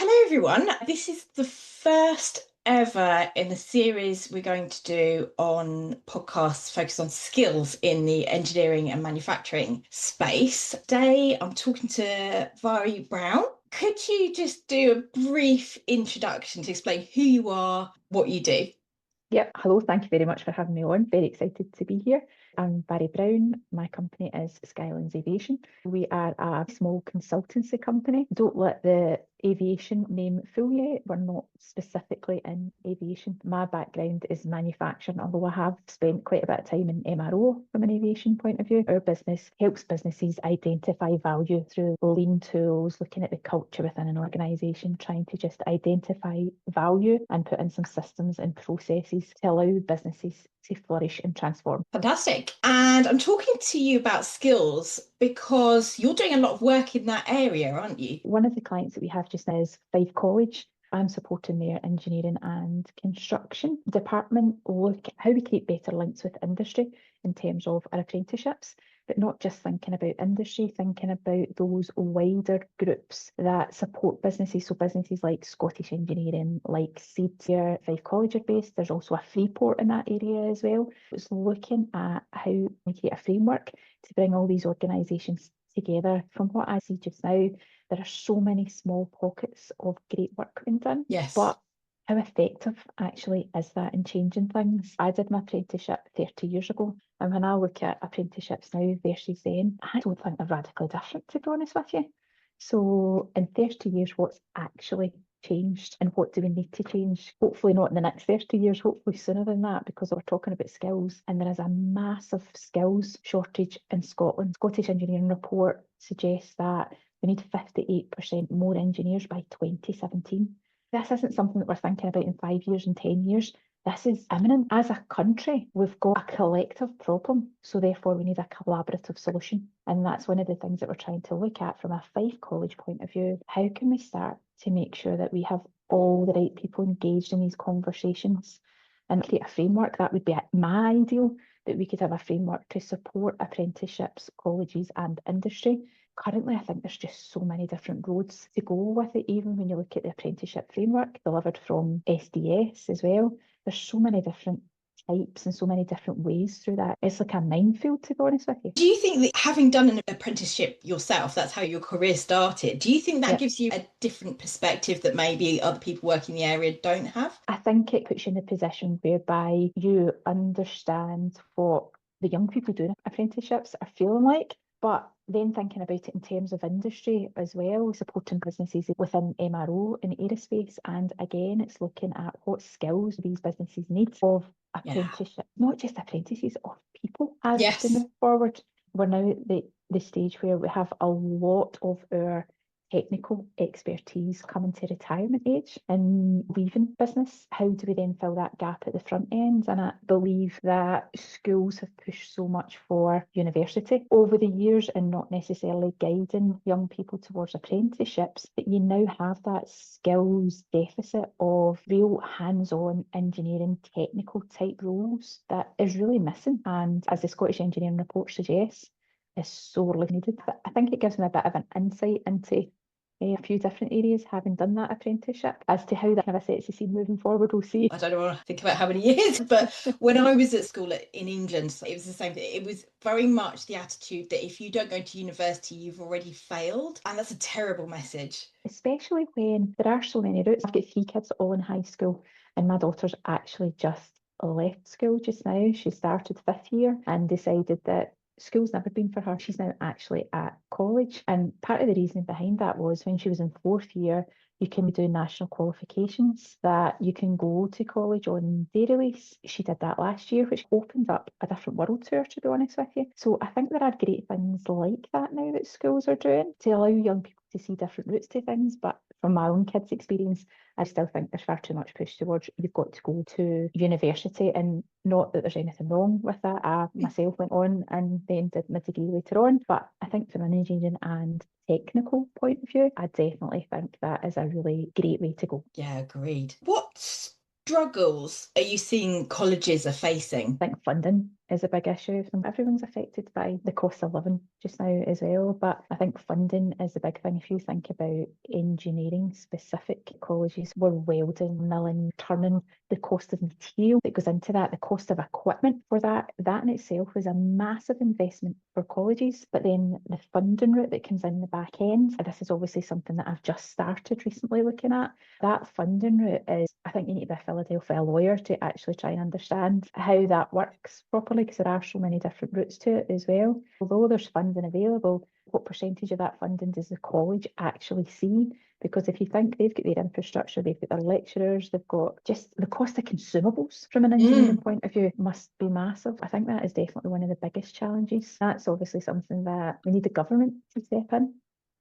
Hello everyone. This is the first ever in the series we're going to do on podcasts focused on skills in the engineering and manufacturing space. Today I'm talking to Mhairi Brown. Could you just do a brief introduction to explain who you are, what you do? Yep. Hello. Thank you very much for having me on. Very excited to be here. I'm Mhairi Brown. My company is Skyland Aviation. We are a small consultancy company. Don't let the aviation name fool you. We're not specifically in aviation. My background is manufacturing, although I have spent quite a bit of time in MRO from an aviation point of view. Our business helps businesses identify value through lean tools, looking at the culture within an organisation, trying to just identify value and put in some systems and processes to allow businesses to flourish and transform. Fantastic. And I'm talking to you about skills because you're doing a lot of work in that area, aren't you? One of the clients that we have just now is Fife College. I'm supporting their engineering and construction department, look at how we create better links with industry in terms of our apprenticeships, but not just thinking about industry, thinking about those wider groups that support businesses. So businesses like Scottish Engineering, like Seed here, Fife College are based. There's also a Freeport in that area as well. It's looking at how we create a framework to bring all these organisations together. From what I see just now, there are so many small pockets of great work being done, Yes. but how effective actually is that in changing things? I did my apprenticeship 30 years ago, and when I look at apprenticeships now versus then, I don't think they're radically different, to be honest with you. So in 30 years, what's actually changed and what do we need to change? Hopefully not in the next 30 years, hopefully sooner than that, because we're talking about skills and there is a massive skills shortage in Scotland. Scottish Engineering Report suggests that we need 58% more engineers by 2017. This isn't something that we're thinking about in 5 years and 10 years. This is imminent. As a country, we've got a collective problem, so therefore we need a collaborative solution. And that's one of the things that we're trying to look at from a Fife College point of view. How can we start to make sure that we have all the right people engaged in these conversations and create a framework? That would be my ideal, that we could have a framework to support apprenticeships, colleges and industry. Currently, I think there's just so many different roads to go with it, even when you look at the apprenticeship framework delivered from SDS as well. There's so many different types and so many different ways through that. It's like a minefield, to be honest with you. Do you think that having done an apprenticeship yourself, that's how your career started, do you think that Yeah. gives you a different perspective that maybe other people working in the area don't have? I think it puts you in a position whereby you understand what the young people doing apprenticeships are feeling like, but then thinking about it in terms of industry as well, supporting businesses within MRO and aerospace. And again, it's looking at what skills these businesses need of Yeah. apprenticeship, not just apprentices, of people as they Yes. move forward. We're now at the stage where we have a lot of our technical expertise coming to retirement age and leaving business. How do we then fill that gap at the front end? And I believe that schools have pushed so much for university over the years and not necessarily guiding young people towards apprenticeships, that you now have that skills deficit of real hands-on engineering technical type roles that is really missing, and as the Scottish Engineering Report suggests, is sorely needed. I think it gives me a bit of an insight into a few different areas, having done that apprenticeship. As to how that kind of sets the scene moving forward, we'll see. I don't want to think about how many years, but when I was at school in England, it was the same thing. It was very much the attitude that if you don't go to university, you've already failed. And that's a terrible message. Especially when there are so many routes. I've got three kids all in high school, and my daughter's actually just left school just now. She started fifth year and decided that school's never been for her. She's now actually at college. And part of the reasoning behind that was when she was in fourth year, you can do national qualifications, that you can go to college on day release. She did that last year, which opened up a different world to her, to be honest with you. So I think there are great things like that now that schools are doing to allow young people to see different routes to things. But from my own kids' experience, I still think there's far too much push towards you've got to go to university, and not that there's anything wrong with that. I myself went on and then did my degree later on, but I think from an engineering and technical point of view, I definitely think that is a really great way to go. Yeah, agreed. What struggles are you seeing colleges are facing? I think funding is a big issue. Everyone's affected by the cost of living just now as well. But I think funding is the big thing. If you think about engineering specific colleges, we're welding, milling, turning, the cost of material that goes into that, the cost of equipment for that in itself is a massive investment for colleges. But then the funding route that comes in the back end, this is obviously something that I've just started recently looking at. That funding route is, I think you need to be a Philadelphia lawyer to actually try and understand how that works properly, because there are so many different routes to it as well. Although there's funding available, what percentage of that funding does the college actually see? Because if you think they've got their infrastructure, they've got their lecturers, they've got just the cost of consumables from an engineering point of view must be massive. I think that is definitely one of the biggest challenges. That's obviously something that we need the government to step in.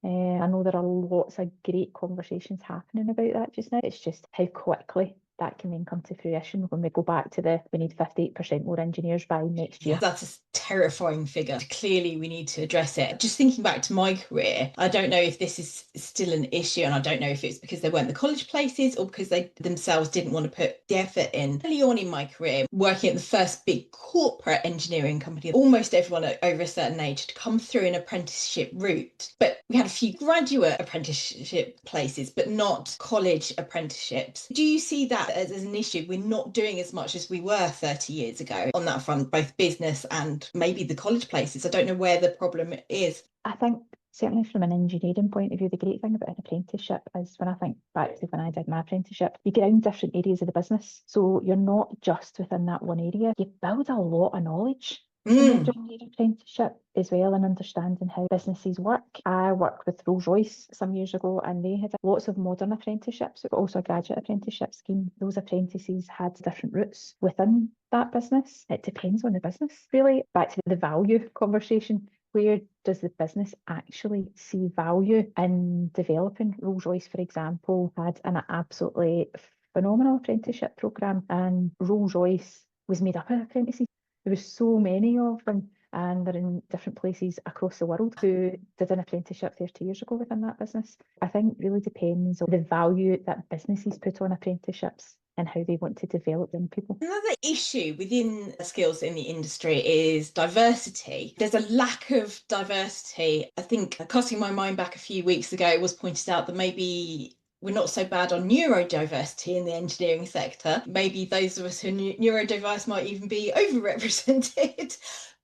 I know there are lots of great conversations happening about that just now. It's just how quickly that can then come to fruition when we go back to we need 58% more engineers by next year. That's a terrifying figure. Clearly, we need to address it. Just thinking back to my career, I don't know if this is still an issue, and I don't know if it's because they weren't the college places or because they themselves didn't want to put the effort in. Early on in my career, working at the first big corporate engineering company, almost everyone over a certain age had come through an apprenticeship route. But we had a few graduate apprenticeship places, but not college apprenticeships. Do you see that as an issue? We're not doing as much as we were 30 years ago on that front, both business and maybe the college places. I don't know where the problem is. I think certainly from an engineering point of view, the great thing about an apprenticeship is, when I think back to when I did my apprenticeship, you get in different areas of the business. So you're not just within that one area. You build a lot of knowledge when you're doing your apprenticeship as well, and understanding how businesses work. I worked with Rolls-Royce some years ago, and they had lots of modern apprenticeships, but also a graduate apprenticeship scheme. Those apprentices had different routes within that business. It depends on the business, really. Back to the value conversation. Where does the business actually see value in developing? Rolls-Royce, for example, had an absolutely phenomenal apprenticeship programme, and Rolls-Royce was made up of apprentices. There were so many of them, and they're in different places across the world who did an apprenticeship 30 years ago within that business. I think it really depends on the value that businesses put on apprenticeships and how they want to develop young people. Another issue within skills in the industry is diversity. There's a lack of diversity. I think, casting my mind back a few weeks ago, it was pointed out that maybe we're not so bad on neurodiversity in the engineering sector. Maybe those of us who are neurodiverse might even be overrepresented.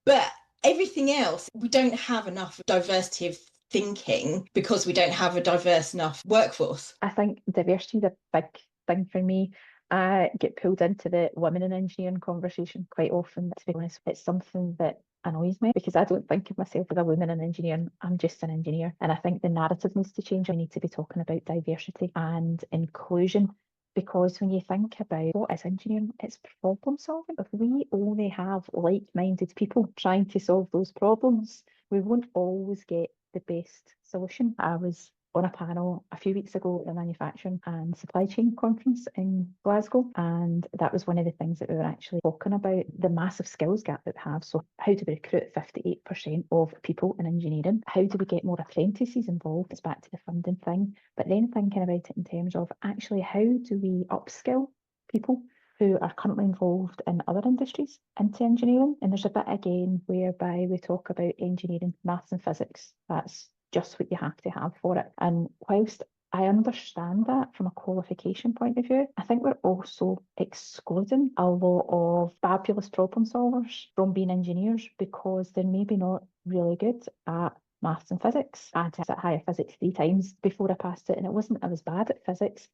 But everything else, we don't have enough diversity of thinking because we don't have a diverse enough workforce. I think diversity is a big thing for me. I get pulled into the women in engineering conversation quite often. To be honest, it's something that annoys me, because I don't think of myself as a woman in engineering. I'm just an engineer. And I think the narrative needs to change. We need to be talking about diversity and inclusion, because when you think about what is engineering, it's problem solving. If we only have like-minded people trying to solve those problems, we won't always get the best solution. I was on a panel a few weeks ago at the Manufacturing and Supply Chain Conference in Glasgow, and that was one of the things that we were actually talking about, the massive skills gap that we have. So how do we recruit 58% of people in engineering? How do we get more apprentices involved? It's back to the funding thing, but then thinking about it in terms of actually how do we upskill people who are currently involved in other industries into engineering. And there's a bit again whereby we talk about engineering, maths and physics. That's just what you have to have for it. And whilst I understand that from a qualification point of view, I think we're also excluding a lot of fabulous problem solvers from being engineers because they're maybe not really good at maths and physics. I had to sit higher physics 3 times before I passed it, and it wasn't I was bad at physics.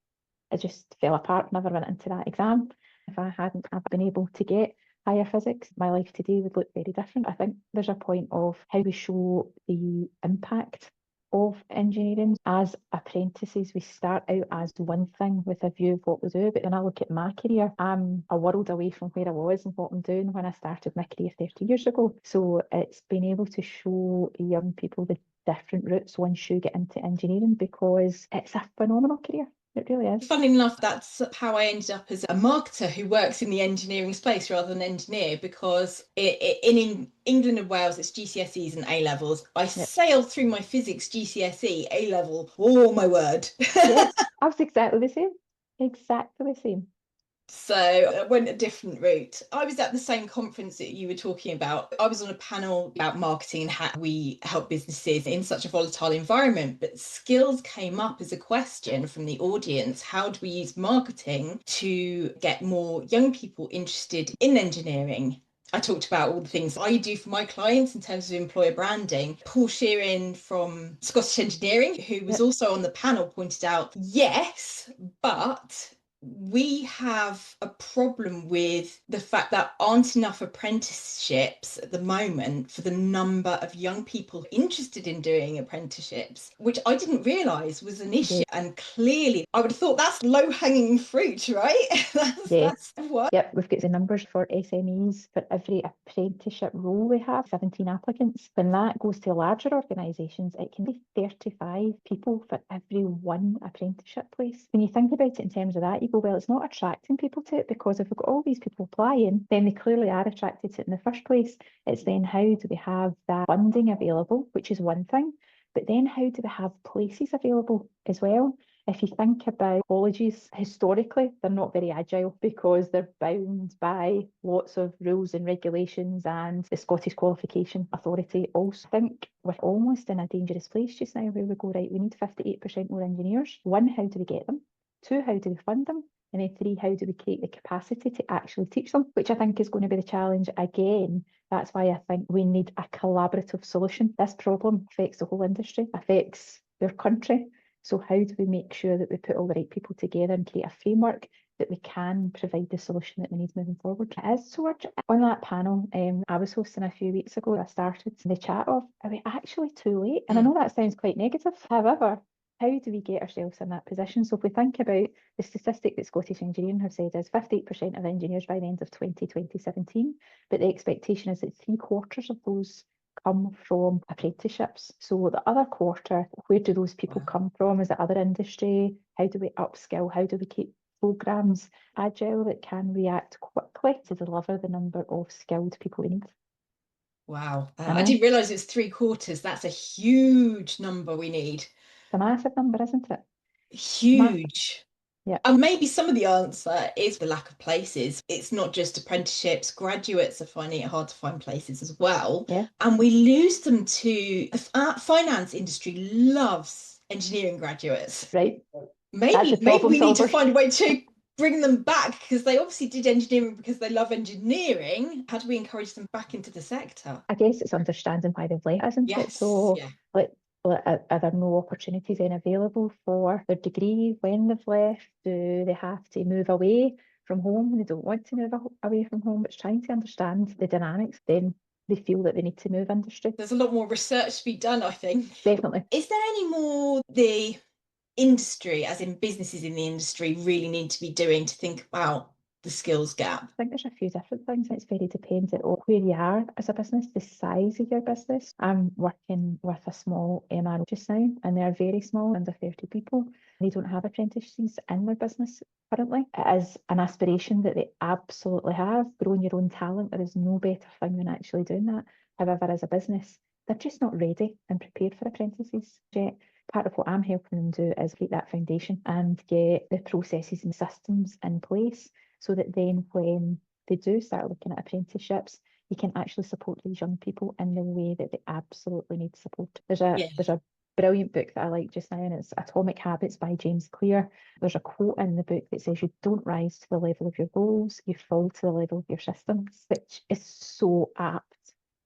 I just fell apart, never went into that exam. If I hadn't been able to get higher physics, my life today would look very different. I think there's a point of how we show the impact of engineering. As apprentices, we start out as one thing with a view of what we do, but when I look at my career, I'm a world away from where I was and what I'm doing when I started my career 30 years ago. So it's been able to show young people the different routes once you get into engineering, because it's a phenomenal career. It really is. Funnily enough, that's how I ended up as a marketer who works in the engineering space rather than engineer, because in England and Wales, it's GCSEs and A levels. I sailed through my physics GCSE, A level. Oh my word. Yeah, I was exactly the same. Exactly the same. So I went a different route. I was at the same conference that you were talking about. I was on a panel about marketing and how we help businesses in such a volatile environment. But skills came up as a question from the audience. How do we use marketing to get more young people interested in engineering? I talked about all the things I do for my clients in terms of employer branding. Paul Sheerin from Scottish Engineering, who was Yep. also on the panel, pointed out, yes, but we have a problem with the fact that aren't enough apprenticeships at the moment for the number of young people interested in doing apprenticeships, which I didn't realise was an issue. Yeah. And clearly, I would have thought that's low-hanging fruit, right? Yeah. That's what. Yep, we've got the numbers for SMEs. For every apprenticeship role we have, 17 applicants. When that goes to larger organisations, it can be 35 people for every one apprenticeship place. When you think about it in terms of that, you go, well, it's not attracting people to it, because if we've got all these people applying, then they clearly are attracted to it in the first place. It's then how do we have that funding available, which is one thing, but then how do we have places available as well? If you think about colleges, historically, they're not very agile because they're bound by lots of rules and regulations, and the Scottish Qualification Authority also think we're almost in a dangerous place just now where we go, right, we need 58% more engineers. One, how do we get them? Two, how do we fund them? And then three, how do we create the capacity to actually teach them? Which I think is going to be the challenge again. That's why I think we need a collaborative solution. This problem affects the whole industry, affects their country. So how do we make sure that we put all the right people together and create a framework that we can provide the solution that we need moving forward? It is so on that panel I was hosting a few weeks ago, I started the chat of, are we actually too late? And I know that sounds quite negative. However, how do we get ourselves in that position? So if we think about the statistic that Scottish Engineering have said is 58% of engineers by the end of 2017, but the expectation is that 3/4 of those come from apprenticeships. So the other quarter, where do those people come from? Is it other industry? How do we upskill? How do we keep programs agile that can react quickly to deliver the number of skilled people we need? Wow. I didn't realise it was 3/4. That's a huge number we need. It's a massive number, isn't it? Huge. Yeah. And maybe some of the answer is the lack of places. It's not just apprenticeships, graduates are finding it hard to find places as well. Yeah. And we lose them to the finance industry loves engineering graduates. Right. Maybe we need to find a way to bring them back, because they obviously did engineering because they love engineering. How do we encourage them back into the sector? I guess it's understanding why they've left, isn't it? So Yeah. like, are there no opportunities then available for their degree when they've left? Do they have to move away from home and they don't want to move away from home? It's trying to understand the dynamics. Then they feel that they need to move industry. There's a lot more research to be done, I think. Definitely. Is there any more the industry, as in businesses in the industry, really need to be doing to think about the skills gap? I think there's a few different things. It's very dependent on where you are as a business, the size of your business. I'm working with a small MRO just now, and they're very small, under 30 people. They don't have apprentices in their business currently. It is an aspiration that they absolutely have. Growing your own talent, there is no better thing than actually doing that. However, as a business, they're just not ready and prepared for apprentices yet. Part of what I'm helping them do is create that foundation and get the processes and systems in place, so that then when they do start looking at apprenticeships, you can actually support these young people in the way that they absolutely need support. There's a brilliant book that I like just now, and it's Atomic Habits by James Clear. There's a quote in the book that says, you don't rise to the level of your goals, you fall to the level of your systems, which is so apt.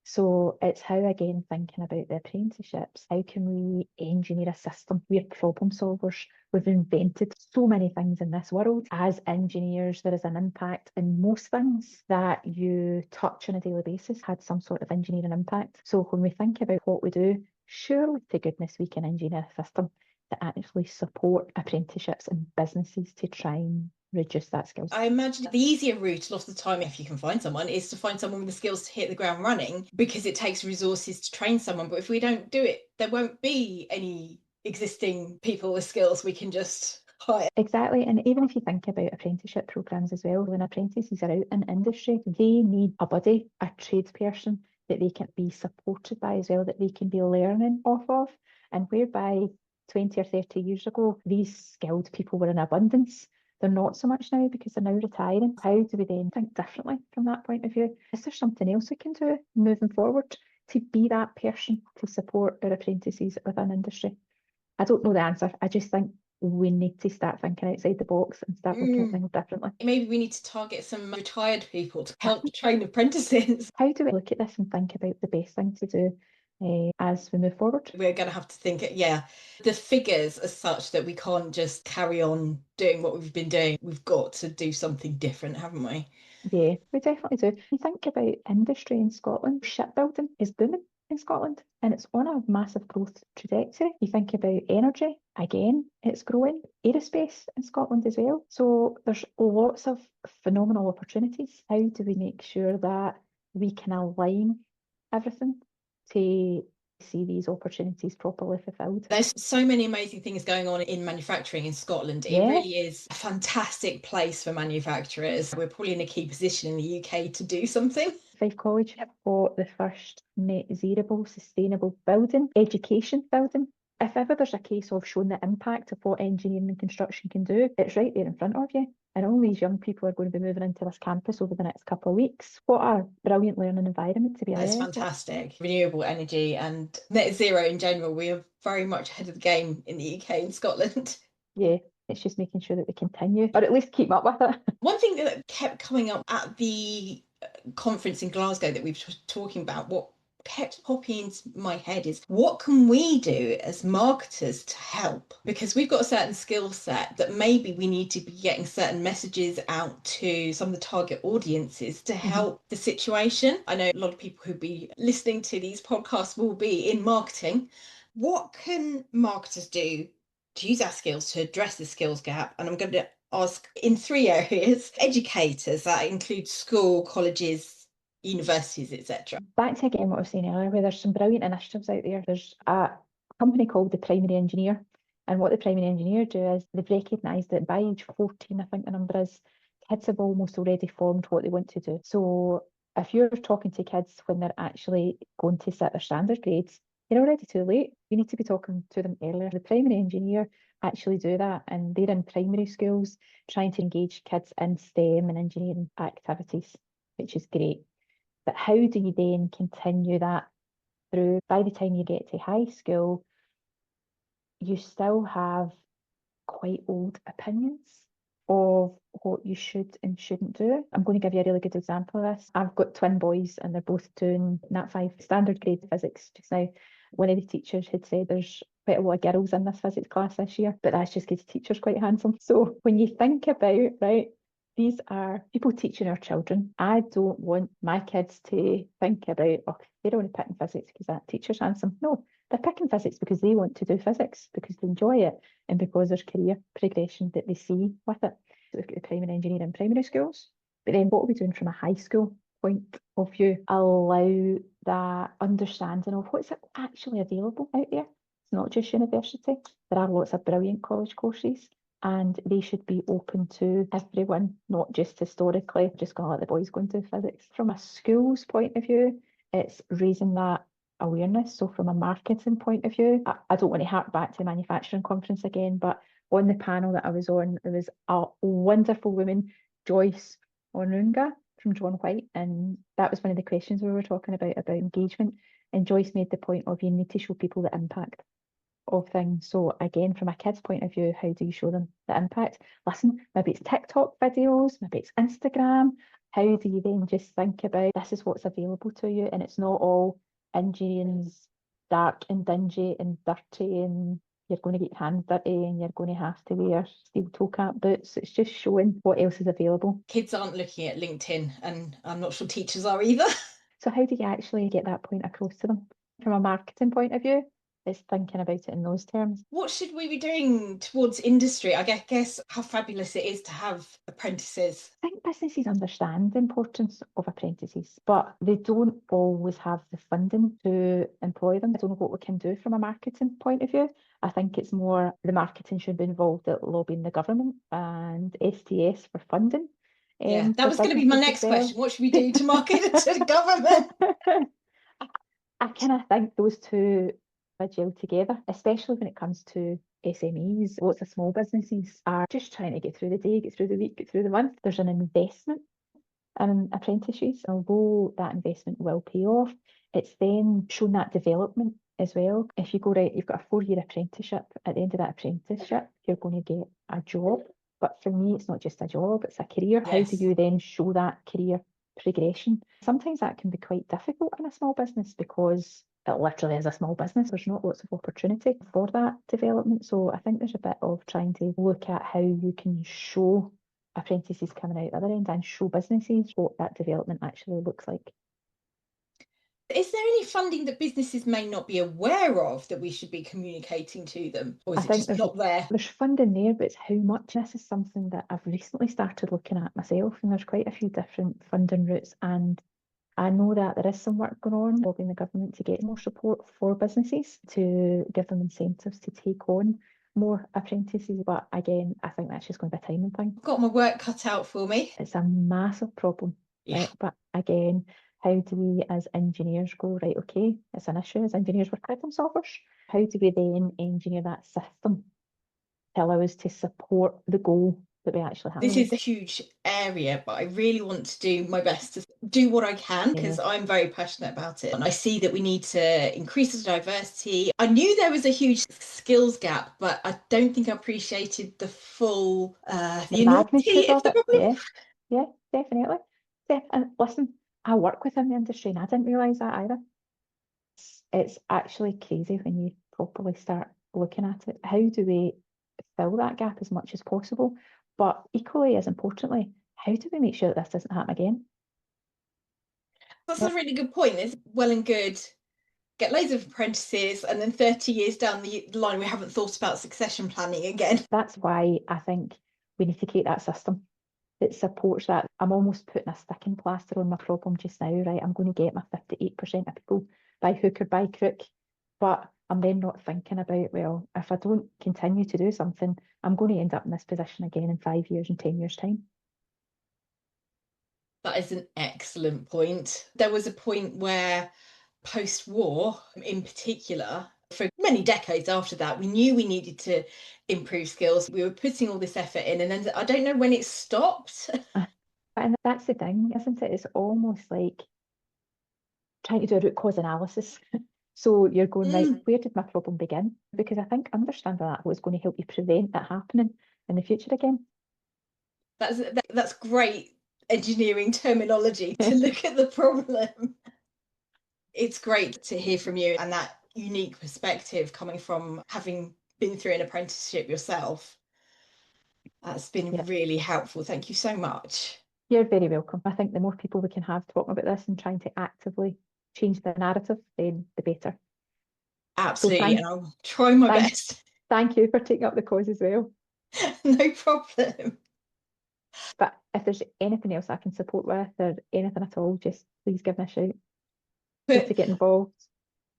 So it's how, again, thinking about the apprenticeships, how can we engineer a system? We're problem solvers. We've invented so many things in this world. As engineers, there is an impact in most things that you touch on a daily basis had some sort of engineering impact. So when we think about what we do, surely to goodness we can engineer a system to actually support apprenticeships and businesses to try and reduce that skills. I imagine the easier route, a lot of the time, if you can find someone, is to find someone with the skills to hit the ground running, because it takes resources to train someone. But if we don't do it, there won't be any existing people with skills we can just hire. Exactly. And even if you think about apprenticeship programs as well, when apprentices are out in industry, they need a buddy, a tradesperson that they can be supported by as well, that they can be learning off of. And whereby 20 or 30 years ago, these skilled people were in abundance, They're not so much now because they're now retiring. How do we then think differently from that point of view? Is there something else we can do moving forward to be that person to support our apprentices within industry? I don't know the answer. I just think we need to start thinking outside the box and start looking at things differently. Maybe we need to target some retired people to help train apprentices. How do we look at this and think about the best thing to do as we move forward? We're going to have to think, the figures are such that we can't just carry on doing what we've been doing. We've got to do something different, haven't we? Yeah, we definitely do. You think about industry in Scotland, shipbuilding is booming in Scotland and it's on a massive growth trajectory. You think about energy, again, it's growing. Aerospace in Scotland as well. So there's lots of phenomenal opportunities. How do we make sure that we can align everything to see these opportunities properly fulfilled? There's so many amazing things going on in manufacturing in Scotland. It Yeah. really is a fantastic place for manufacturers. We're probably in a key position in the UK to do something. Fife College have got the first net zero sustainable building, education building. If ever there's a case of showing the impact of what engineering and construction can do, it's right there in front of you. And all these young people are going to be moving into this campus over the next couple of weeks. What a brilliant learning environment to be That's there. fantastic. Renewable energy and net zero in general, we are very much ahead of the game in the UK and Scotland. Yeah, it's just making sure that we continue, or at least keep up with it. One thing that kept coming up at the conference in Glasgow that we were talking about, what kept popping into my head is what can we do as marketers to help? Because we've got a certain skill set that maybe we need to be getting certain messages out to some of the target audiences to help the situation. I know a lot of people who'll be listening to these podcasts will be in marketing. What can marketers do to use our skills to address the skills gap? And I'm going to ask in 3 areas. Educators, that includes school, colleges, universities, etc. Back to again what I was saying earlier, where there's some brilliant initiatives out there. There's a company called the Primary Engineer, and what the Primary Engineer do is they've recognised that by age 14, I think the number is, kids have almost already formed what they want to do. So if you're talking to kids when they're actually going to sit their standard grades, you're already too late. You need to be talking to them earlier. The Primary Engineer actually do that, and they're in primary schools trying to engage kids in STEM and engineering activities, which is great. But how do you then continue that through? By the time you get to high school, you still have quite old opinions of what you should and shouldn't do. I'm going to give you a really good example of this. I've got twin boys and they're both doing Nat 5 standard grade physics just now. One of the teachers had said there's quite a lot of girls in this physics class this year, but that's just because the teacher's quite handsome. So when you think about, right, these are people teaching our children. I don't want my kids to think about, oh, they're only picking physics because that teacher's handsome. No, they're picking physics because they want to do physics, because they enjoy it, and because there's career progression that they see with it. So we've got the primary engineering in primary schools. But then what are we doing from a high school point of view? Allow that understanding of what's actually available out there. It's not just university. There are lots of brilliant college courses, and they should be open to everyone, not just historically, just going to let the boys go into physics. From a school's point of view, it's raising that awareness. So from a marketing point of view, I don't want to hark back to the manufacturing conference again, but on the panel that I was on, there was a wonderful woman, Joyce Onunga from John White, and that was one of the questions we were talking about engagement. And Joyce made the point of you need to show people the impact of things. So again, from a kid's point of view, how do you show them the impact? Listen, maybe it's TikTok videos, maybe it's Instagram. How do you then just think about this is what's available to you, and it's not all engineering's dark and dingy and dirty and you're going to get your hands dirty and you're going to have to wear steel toe cap boots. It's just showing what else is available. Kids aren't looking at LinkedIn, and I'm not sure teachers are either. So how do you actually get that point across to them? From a marketing point of view, it's thinking about it in those terms. What should we be doing towards industry? I guess how fabulous it is to have apprentices. I think businesses understand the importance of apprentices, but they don't always have the funding to employ them. I don't know what we can do from a marketing point of view. I think it's more the marketing should be involved at lobbying the government and STS for funding. Yeah, that was going to be my next well. question. What should we do to market it to the government? I kind of think those two gel together, especially when it comes to SMEs, lots of small businesses are just trying to get through the day, get through the week, get through the month. There's an investment in apprentices. Although that investment will pay off, it's then shown that development as well. If you go right, you've got a 4-year apprenticeship. At the end of that apprenticeship, you're going to get a job. But for me, it's not just a job, it's a career. How do Yes. you then show that career progression? Sometimes that can be quite difficult in a small business because it literally is a small business. There's not lots of opportunity for that development. So I think there's a bit of trying to look at how you can show apprentices coming out the other end and show businesses what that development actually looks like. Is there any funding that businesses may not be aware of that we should be communicating to them? Or I is it think just not there? there's funding there, but it's how much. This is something that I've recently started looking at myself, and there's quite a few different funding routes. And I know that there is some work going on lobbying the government to get more support for businesses to give them incentives to take on more apprentices. But again, I think that's just going to be a timing thing. I've got my work cut out for me. It's a massive problem, Yeah. right? But again, how do we as engineers go, right, okay, it's an issue as engineers, we're problem solvers. How do we then engineer that system to allow us to support the goal that we actually have? This is a huge area, but I really want to do my best to do what I can because Yeah. I'm very passionate about it. And I see that we need to increase the diversity. I knew there was a huge skills gap, but I don't think I appreciated the full, The the enormity magnitude of of the it, problem. yeah, definitely. And listen, I work within the industry and I didn't realise that either. It's actually crazy when you properly start looking at it. How do we fill that gap as much as possible? But equally as importantly, how do we make sure that this doesn't happen again? That's a Yep. really good point. It's well and good. Get loads of apprentices, and then 30 years down the line, we haven't thought about succession planning again. That's why I think we need to create that system that supports that. I'm almost putting a sticking plaster on my problem just now, right? I'm going to get my 58% of people by hook or by crook, but I'm then not thinking about, well, if I don't continue to do something, I'm going to end up in this position again in 5 years and 10 years' time. That is an excellent point. There was a point where post-war, in particular, for many decades after that, we knew we needed to improve skills. We were putting all this effort in, and then I don't know when it stopped. And that's the thing, isn't it? It's almost like trying to do a root cause analysis. So you're going, right, where did my problem begin? Because I think understanding that was going to help you prevent that happening in the future again. That's great engineering terminology to look at the problem. It's great to hear from you and that unique perspective coming from having been through an apprenticeship yourself. That's been Yeah. really helpful. Thank you so much. You're very welcome. I think the more people we can have talking about this and trying to actively change the narrative, then the better. So Absolutely. And I'll try my thank, best. thank you for taking up the cause as well. No problem. But if there's anything else I can support with or anything at all, just please give me a shout. Here to But get involved.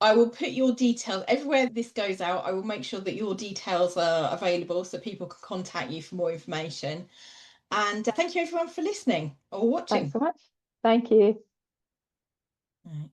I will put your details everywhere this goes out. I will make sure that your details are available so people can contact you for more information. And thank you everyone for listening or Thanks watching. so much. Thank you. Right.